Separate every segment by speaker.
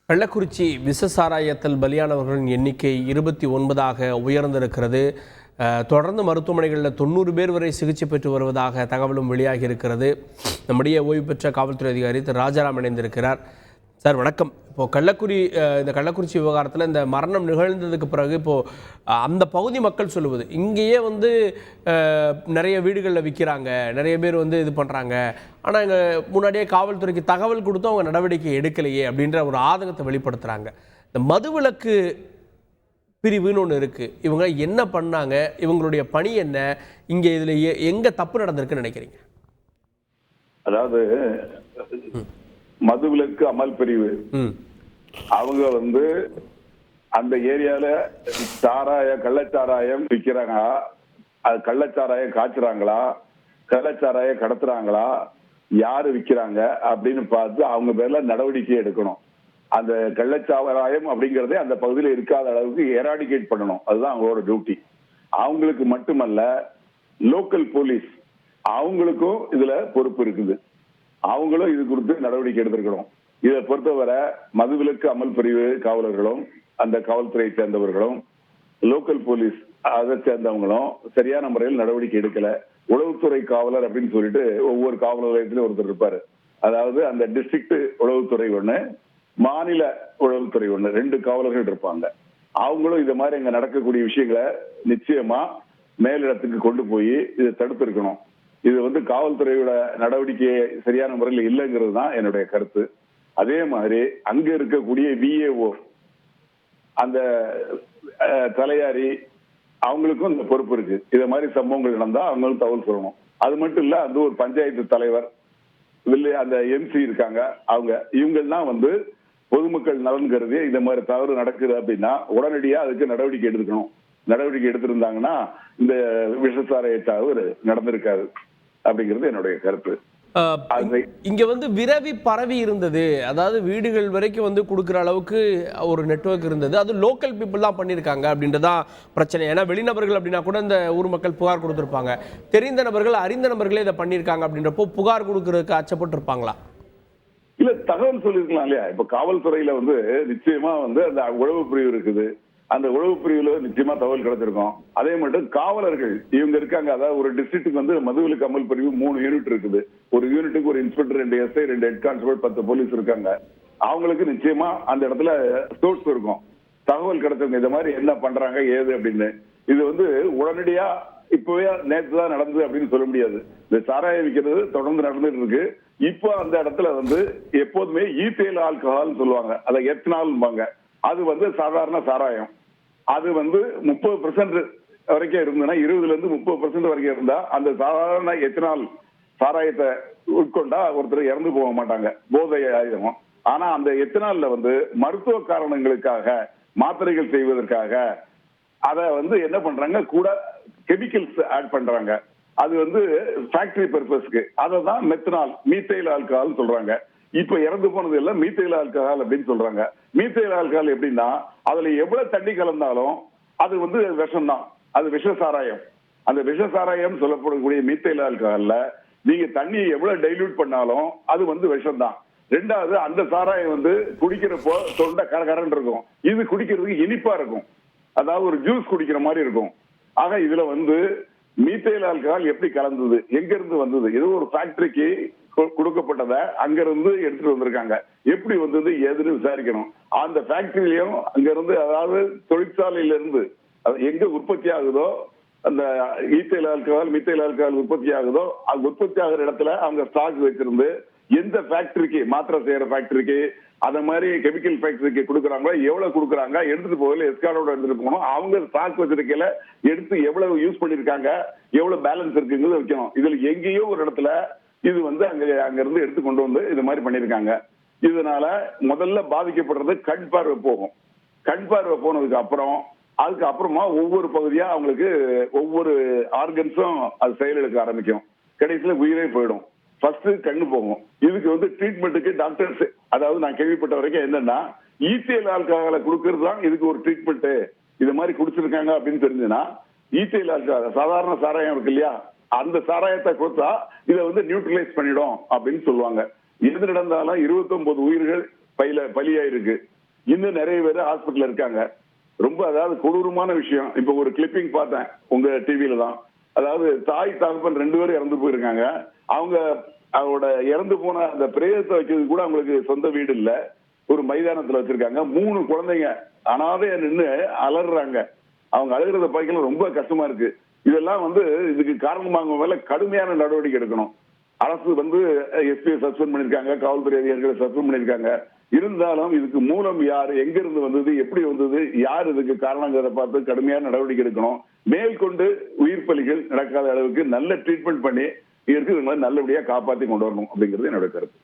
Speaker 1: கள்ளக்குறிச்சி விஷ சாராயத்தில் பலியானவர்களின் எண்ணிக்கை 29ஆக உயர்ந்திருக்கிறது. தொடர்ந்து மருத்துவமனைகளில் 90 பேர் வரை சிகிச்சை பெற்று வருவதாக தகவலும் வெளியாகி இருக்கிறது. நம்முடைய ஓய்வு பெற்ற காவல்துறை அதிகாரி திரு ராஜாராம் இணைந்திருக்கிறார். சார் வணக்கம். இப்போது இந்த கள்ளக்குறிச்சி விவகாரத்தில் இந்த மரணம் நிகழ்ந்ததுக்கு பிறகு இப்போது அந்த பகுதி மக்கள் சொல்லுவது இங்கேயே நிறைய வீடுகளில் விற்கிறாங்க, நிறைய பேர் இது பண்ணுறாங்க, ஆனால் இங்கே முன்னாடியே காவல்துறைக்கு தகவல் கொடுத்தும் அவங்க நடவடிக்கை எடுக்கலையே அப்படின்ற ஒரு ஆதங்கத்தை வெளிப்படுத்துகிறாங்க. இந்த மதுவிலக்கு பிரிவுன்னு ஒன்று இருக்குது. இவங்க என்ன பண்ணாங்க, இவங்களுடைய பணி என்ன, இங்கே இதில் எங்கே தப்பு நடந்திருக்குன்னு நினைக்கிறீங்க?
Speaker 2: அதாவது மதுவிலக்கு அமல் பிரிவு அவங்க அந்த ஏரியால கள்ளச்சாராயம் விற்கிறாங்க, அது கள்ளச்சாராயம் காய்ச்சுறாங்களா, கள்ளச்சாராயம் கடத்துறாங்களா, யாரு விற்கிறாங்க அப்படின்னு பார்த்து அவங்க பேர்ல நடவடிக்கை எடுக்கணும். அந்த கள்ளச்சாராயம் அப்படிங்கறதே அந்த பகுதியில் இருக்காத அளவுக்கு எராடிகேட் பண்ணணும். அதுதான் அவங்களோட டியூட்டி. அவங்களுக்கு மட்டுமல்ல, லோக்கல் போலீஸ் அவங்களுக்கும் இதுல பொறுப்பு இருக்குது. அவங்களும் இது குறித்து நடவடிக்கை எடுத்திருக்கணும். இதை பொறுத்தவரை மதுவிலக்கு அமல் பிரிவு காவலர்களும் அந்த காவல்துறையை சேர்ந்தவர்களும் லோக்கல் போலீஸ் அதை சேர்ந்தவங்களும் சரியான முறையில் நடவடிக்கை எடுக்கல. உளவுத்துறை காவலர் அப்படின்னு சொல்லிட்டு ஒவ்வொரு காவலர் நிலையத்திலும் ஒருத்தர் இருப்பாரு. அதாவது அந்த டிஸ்ட்ரிக்ட் உளவுத்துறை ஒண்ணு, மாநில உளவுத்துறை ஒண்ணு, 2 காவலர்கள் இருப்பாங்க. அவங்களும் இது மாதிரி அங்க நடக்கக்கூடிய விஷயங்களை நிச்சயமா மேலிடத்துக்கு கொண்டு போய் இதை தடுத்திருக்கணும். இது காவல்துறையோட நடவடிக்கை சரியான முறையில் இல்லைங்கிறது தான் என்னுடைய கருத்து. அதே மாதிரி அங்க இருக்கக்கூடிய விஏஓ, அந்த தலையாரி, அவங்களுக்கும் இந்த பொறுப்பு இருக்கு. இத மாதிரி சம்பவங்கள் நடந்தா அவங்களும் தகவல் சொல்லணும். அது மட்டும் இல்ல, அந்த ஒரு பஞ்சாயத்து தலைவர், அந்த எம்சி இருக்காங்க, இவங்கெல்லாம் பொதுமக்கள் நலன் கருதி இந்த மாதிரி தவறு நடக்குது அப்படின்னா உடனடியா அதுக்கு நடவடிக்கை எடுத்துக்கணும். நடவடிக்கை எடுத்திருந்தாங்கன்னா இந்த விஷசாராய தவறு நடந்திருக்காது அப்படிங்கிறது என்னுடைய கருத்து.
Speaker 1: இங்க விரவி பரவி இருந்தது, அதாவது வீடுகள் வரைக்கும் கொடுக்குற அளவுக்கு ஒரு நெட்வொர்க் இருந்தது. அது லோக்கல் பீப்புள் தான் பண்ணியிருக்காங்க அப்படின்றதான் பிரச்சனை. ஏன்னா வெளிநபர்கள் அப்படின்னா கூட இந்த ஊர் மக்கள் புகார் கொடுத்துருப்பாங்க. தெரிந்த நபர்கள், அறிந்த நபர்களே இதை பண்ணியிருக்காங்க அப்படின்றப்போ புகார் கொடுக்கறதுக்கு அச்சப்பட்டு இருப்பாங்களா?
Speaker 2: இல்ல, தகவல் சொல்லிருக்கலாம் இல்லையா? இப்ப காவல்துறையில நிச்சயமா அந்த உளவு பிரிவு இருக்குது. அந்த உளவு பிரிவுல நிச்சயமா தகவல் கிடைச்சிருக்கும். அதே மட்டும் காவலர்கள் இவங்க இருக்காங்க. அதாவது ஒரு டிஸ்ட்ரிக்ட்டுக்கு மதுவிலக்கு அமல் பிரிவு 3 யூனிட் இருக்குது. ஒரு யூனிட்டுக்கு ஒரு inspector, 2 SI, 2 head constable, 10 police இருக்காங்க. அவங்களுக்கு நிச்சயமா அந்த இடத்துல சோர்ஸ் இருக்கும், தகவல் கிடைச்சவங்க இந்த மாதிரி என்ன பண்றாங்க ஏது அப்படின்னு. இது உடனடியா இப்பவே நேற்று தான் நடந்தது அப்படின்னு சொல்ல முடியாது. இந்த சாராயம் விற்கிறது தொடர்ந்து நடந்துட்டு இருக்கு. இப்போ அந்த இடத்துல எப்போதுமே ஈத்தேல் ஆல்கஹால் சொல்லுவாங்க, அதை எத்தனால்பாங்க. அது சாதாரண சாராயம். அது 30% வரைக்கும் இருந்ததுன்னா, 20% இருந்து 30% வரைக்கும் இருந்தா அந்த சாதாரண எத்தனால் சாராயத்தை உட்கொண்டா ஒருத்தர் இறந்து போக மாட்டாங்க, போதை ஆயுதம். ஆனா அந்த எத்தனால்ல மருத்துவ காரணங்களுக்காக, மாத்திரைகள் செய்வதற்காக அத என்ன பண்றாங்க, கூட கெமிக்கல்ஸ் ஆட் பண்றாங்க. அது ஃபேக்டரி பர்பஸ்க்கு. அதை தான் மெத்தனால், மீத்தைல் ஆல்கஹால் சொல்றாங்க. இப்ப இறந்து போனது எல்லாம் மீத்தைல் ஆல்கஹால் அப்படின்னு சொல்றாங்க. மீத்தைல் ஆல்கஹால் எப்படின்னா, அதுல எவ்வளவு தண்ணி கலந்தாலும் அது விஷம் தான், அது விஷ சாராயம். அந்த விஷ சாராயம் சொல்லப்படக்கூடிய மீத்தைல் ஆல்கஹால்ல நீங்க தண்ணியை எவ்வளவு டைல்யூட் பண்ணாலும் அது விஷம் தான். 2வது, அந்த சாராயம் குடிக்கிறப்போ தொண்டை கரகரன்னு இருக்கும். இது குடிக்கிறதுக்கு இனிப்பா இருக்கும், அதாவது ஒரு ஜூஸ் குடிக்கிற மாதிரி இருக்கும். ஆக இதுல மீத்தைல் ஆல்கஹால் எப்படி கலந்தது, எங்க இருந்து வந்தது, ஏதோ ஒரு ஃபேக்டரிக்கு கொடுக்கப்பட்டத அங்க இருந்து எடுத்துட்டு வந்திருக்காங்க. எப்படி வந்தது ஏதுன்னு விசாரிக்கணும். அந்த ஃபேக்டரியிலயும் அங்க இருந்து, அதாவது தொழிற்சாலையில இருந்து எங்க உற்பத்தி ஆகுதோ, அந்த ஈத்தைல் ஆல்கஹால், மீத்தைல் ஆல்கஹால் உற்பத்தி ஆகுதோ, அது உற்பத்தி ஆகிற இடத்துல அவங்க ஸ்டாக் வச்சிருந்து எந்த ஃபேக்டரிக்கு, மாத்திரை செய்யற ஃபேக்டரிக்கு, அந்த மாதிரி கெமிக்கல் ஃபேக்டரிக்கு கொடுக்குறாங்களோ, எவ்வளவு கொடுக்குறாங்க, எடுத்துட்டு போகல எஸ்கார்டோட எடுத்துட்டு போகணும். அவங்க ஸ்டாக் வச்சிருக்கல எடுத்து எவ்வளவு யூஸ் பண்ணிருக்காங்க, எவ்வளவு பேலன்ஸ் இருக்குங்கிறது வைக்கணும். இதுல எங்கேயோ ஒரு இடத்துல இது அங்க இருந்து எடுத்து கொண்டு இது மாதிரி பண்ணிருக்காங்க. இதனால முதல்ல பாதிக்கப்படுறது கண் பார்வை போகும். கண் பார்வை போனதுக்கு அப்புறம் அதுக்கு அப்புறமா ஒவ்வொரு பகுதியா அவங்களுக்கு ஒவ்வொரு ஆர்கன்ஸும் அது செயலெடுக்க ஆரம்பிக்கும். கடைசியில உயிரே போயிடும். ஃபர்ஸ்ட் கண்ணு போகும். இதுக்கு ட்ரீட்மெண்ட்டுக்கு டாக்டர்ஸ், அதாவது நான் கேள்விப்பட்ட வரைக்கும் என்னன்னா, ஈத்தேல் ஆல்கஹாலை கொடுக்கறது தான் இதுக்கு ஒரு ட்ரீட்மெண்ட். இது மாதிரி குடிச்சிருக்காங்க அப்படின்னு தெரிஞ்சுன்னா, ஈத்தேல் ஆல்கஹால் சாதாரண சாராயம் இருக்கு இல்லையா, அந்த சாராயத்தை கொடுத்தா இதை நியூட்ரலைஸ் பண்ணிடும் அப்படின்னு சொல்லுவாங்க. எது நடந்தாலும் 29 உயிர்கள் பலியாயிருக்கு. இன்னும் நிறைய பேர் ஹாஸ்பிட்டல் இருக்காங்க. ரொம்ப அதாவது கொடூரமான விஷயம். இப்ப ஒரு கிளிப்பிங் பார்த்தேன் உங்க டிவில தான். அதாவது தாய் தகப்பன் 2 பேரும் இறந்து போயிருக்காங்க. அவரோட இறந்து போன அந்த பிரேதத்தை வச்சது கூட அவங்களுக்கு சொந்த வீடு இல்ல, ஒரு மைதானத்துல வச்சிருக்காங்க. 3 குழந்தைங்க அனாதையா நின்று அலறாங்க. அவங்க அழுகிறத பார்க்கல ரொம்ப கஷ்டமா இருக்கு. இதெல்லாம் இதுக்கு காரணமாக மேல கடுமையான நடவடிக்கை எடுக்கணும். அரசு எஸ்பியை சஸ்பெண்ட் பண்ணிருக்காங்க, காவல்துறை அதிகாரிகளை சஸ்பெண்ட் பண்ணிருக்காங்க. இருந்தாலும் இதுக்கு மூலம் யாரு, எங்க இருந்து வந்தது, எப்படி வந்தது, யார் இதுக்கு காரணங்கிறத பார்த்து கடுமையான நடவடிக்கை எடுக்கணும். மேற்கொண்டு உயிர் பலிகள் நடக்காத அளவுக்கு நல்ல ட்ரீட்மெண்ட் பண்ணி இவங்க நல்லபடியா காப்பாற்றி கொண்டு வரணும் அப்படிங்கிறது என்னோட கருத்து.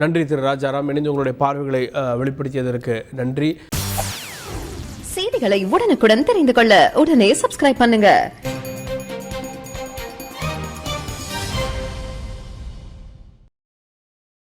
Speaker 1: நன்றி திரு ராஜாராம், இணைந்து உங்களுடைய பார்வைகளை வெளிப்படுத்தியதற்கு நன்றி.
Speaker 3: செய்திகளை உடனுக்குடன் தெரிந்து கொள்ள உடனே சப்ஸ்கிரைப் பண்ணுங்க.